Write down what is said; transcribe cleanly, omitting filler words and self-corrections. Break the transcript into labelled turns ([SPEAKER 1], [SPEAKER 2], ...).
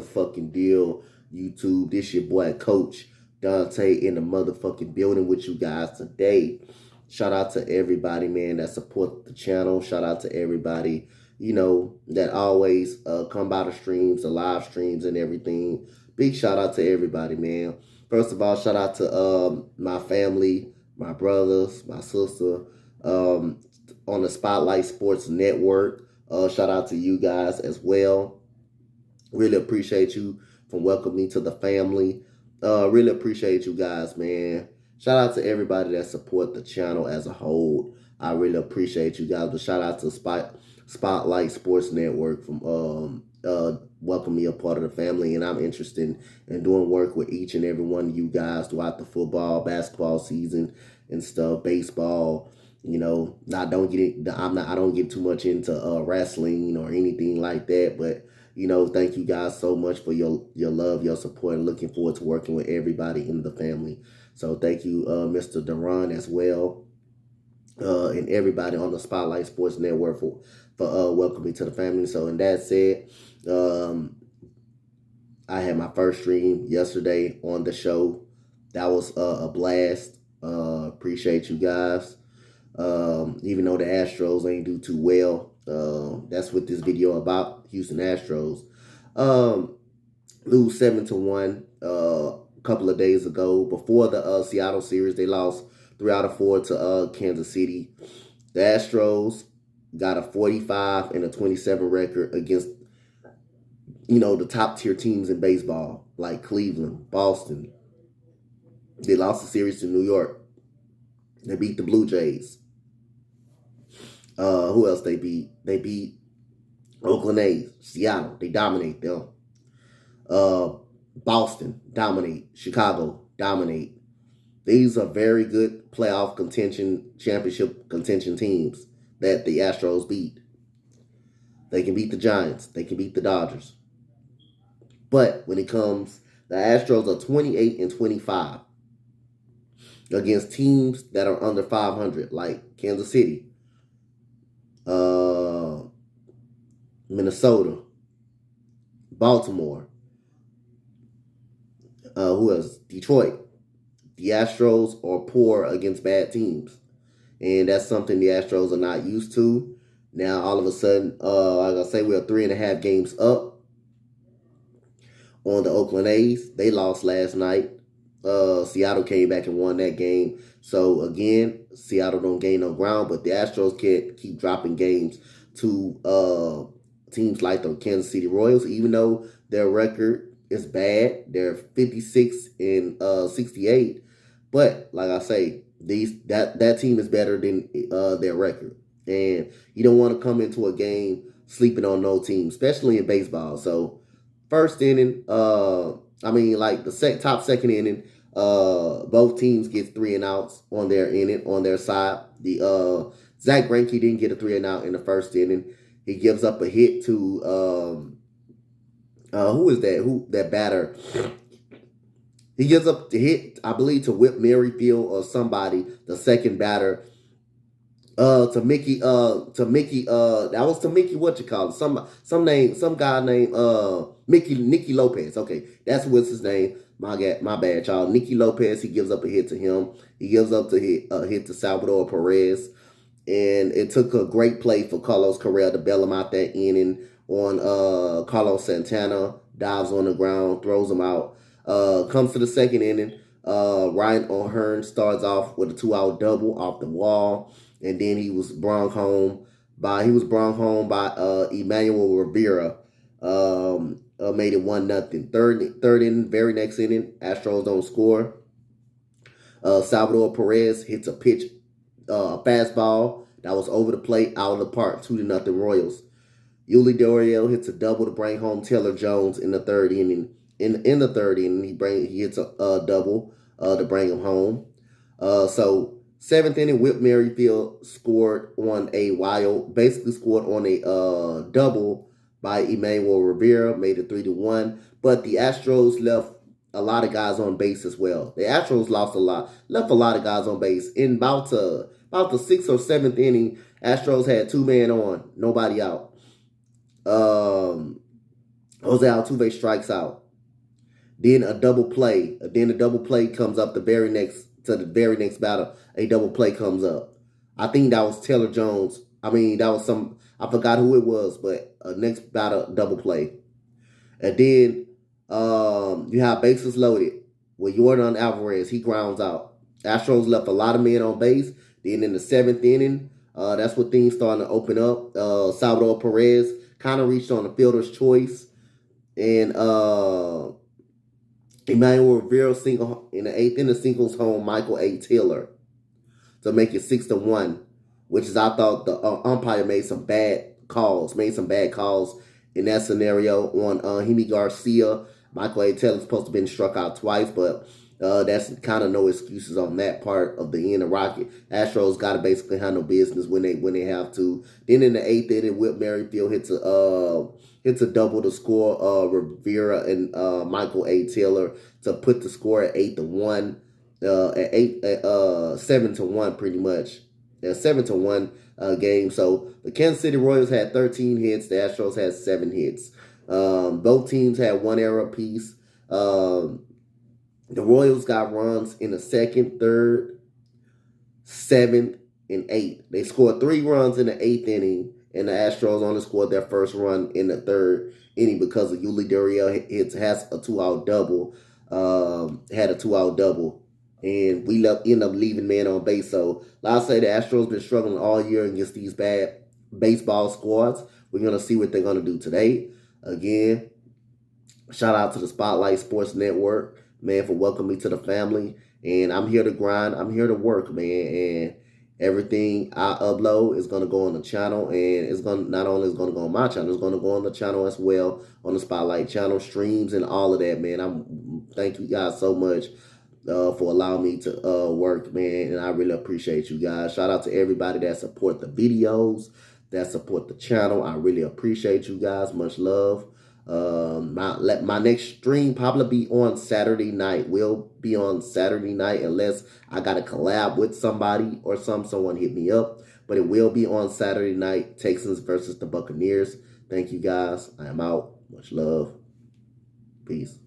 [SPEAKER 1] motherfucking deal, YouTube. This your boy, Coach Dante, in the motherfucking building with you guys today. Shout out to everybody, man, that support the channel. Shout out to everybody, that always come by the streams, the live streams and everything. Big shout out to everybody, man. First of all, shout out to my family, my brothers, my sister, on the Spotlight Sports Network. Shout out to you guys as well. Really appreciate you for welcoming me to the family. Really appreciate you guys, man. Shout out to everybody that support the channel as a whole. I really appreciate you guys. But shout out to Spotlight Sports Network from welcome me a part of the family, and I'm interested in doing work with each and every one of you guys throughout the football, basketball season and stuff, baseball. I don't get too much into wrestling or anything like that, but thank you guys so much for your love, your support, and looking forward to working with everybody in the family. So thank you, Mr. Duran, as well, and everybody on the Spotlight Sports Network for welcoming to the family. So, and that said, I had my first stream yesterday on the show. That was a blast. Appreciate you guys. Even though the Astros ain't do too well, that's what this video about. Houston Astros lose 7-1 a couple of days ago. Before the Seattle series, they lost 3 out of 4 to Kansas City. The Astros got a 45 and a 27 record against the top tier teams in baseball, like Cleveland, Boston. They lost the series to New York. They beat the Blue Jays. Who else they beat? They beat Oakland A's, Seattle. They dominate them. Boston, dominate. Chicago, dominate. These are very good playoff contention, championship contention teams that the Astros beat. They can beat the Giants. They can beat the Dodgers. But when it comes, the Astros are 28-25 against teams that are under 500, like Kansas City, Minnesota, Baltimore, who else? Detroit. The Astros are poor against bad teams. And that's something the Astros are not used to. Now, all of a sudden, like I say, we're 3.5 games up on the Oakland A's. They lost last night. Seattle came back and won that game. So, again, Seattle don't gain no ground, but the Astros can't keep dropping games to teams like the Kansas City Royals, even though their record is bad. They're 56-68. But, like I say, that team is better than their record. And you don't want to come into a game sleeping on no team, especially in baseball. So, first inning, the top second inning, both teams get 3 and outs on their inning, on their side. The Zach Greinke didn't get a 3 and out in the first inning. He gives up a hit to who is that? Who that batter? He gives up the hit, I believe, to Whit Merrifield or somebody, the second batter. To Mickey, that was to Mickey, what you call it? Some guy named Nicky Lopez. Okay, that's what's his name. My bad, y'all. Nicky Lopez, he gives up a hit to him. He gives up a hit to Salvador Perez. And it took a great play for Carlos Correa to bail him out that inning on Carlos Santana. Dives on the ground, throws him out. Comes to the second inning. Ryan O'Hearn starts off with a 2-out double off the wall. And then he was brought home by Emmanuel Rivera. Made it 1-0. Third inning, very next inning, Astros don't score. Salvador Perez hits a fastball that was over the plate, out of the park, 2-0 Royals. Yuli Doriel hits a double to bring home Taylor Jones in the third inning. In the third inning, he hits a double to bring him home. So 7th inning, Whit Merrifield scored on a double by Emmanuel Rivera, made it 3-1. But the Astros left a lot of guys on base as well. The Astros left a lot of guys on base. In about the 6th or 7th inning, Astros had 2 men on, nobody out. Jose Altuve strikes out. Then a double play. Then a double play comes up the very next batter. A double play comes up. I think that was Taylor Jones. I mean, that was some. I forgot who it was, but next batter double play. And then you have bases loaded with Yordan Alvarez. He grounds out. Astros left a lot of men on base. Then in the seventh inning, that's when things starting to open up. Salvador Perez kind of reached on the fielder's choice. And Emmanuel Rivera single in the eighth inning singles home Michael A. Taylor to make it 6-1, which is I thought the umpire made some bad calls in that scenario on Hemi Garcia. Michael A. Taylor's supposed to have been struck out twice, but that's kind of no excuses on that part of the end of Rocket. Astros got to basically handle business when they have to. Then in the eighth inning, Whit Merrifield hits a double to score Rivera and Michael A. Taylor to put the score at 8-1, at 7-1 pretty much. 7-1 game. So the Kansas City Royals had 13 hits. The Astros had 7 hits. Both teams had 1 error apiece. The Royals got runs in the second, third, 7th, and 8th. They scored 3 runs in the 8th inning, and the Astros only scored their first run in the 3rd inning because of Yuli Gurriel has a 2-out double. Had a 2-out double. And we end up leaving men on base. So, like I say, the Astros been struggling all year against these bad baseball squads. We're going to see what they're going to do today. Again, shout out to the Spotlight Sports Network, man, for welcoming me to the family. And I'm here to grind. I'm here to work, man. And everything I upload is going to go on the channel. And it's going to, not only is going to go on my channel, it's going to go on the channel as well, on the Spotlight channel, streams, and all of that, man. Thank you guys so much for allowing me to work, man. And I really appreciate you guys. Shout out to everybody that support the videos, that support the channel. I really appreciate you guys. Much love. My next stream probably be on Saturday night. Will be on Saturday night unless I got to collab with somebody or someone hit me up. But it will be on Saturday night. Texans versus the Buccaneers. Thank you guys. I am out. Much love. Peace.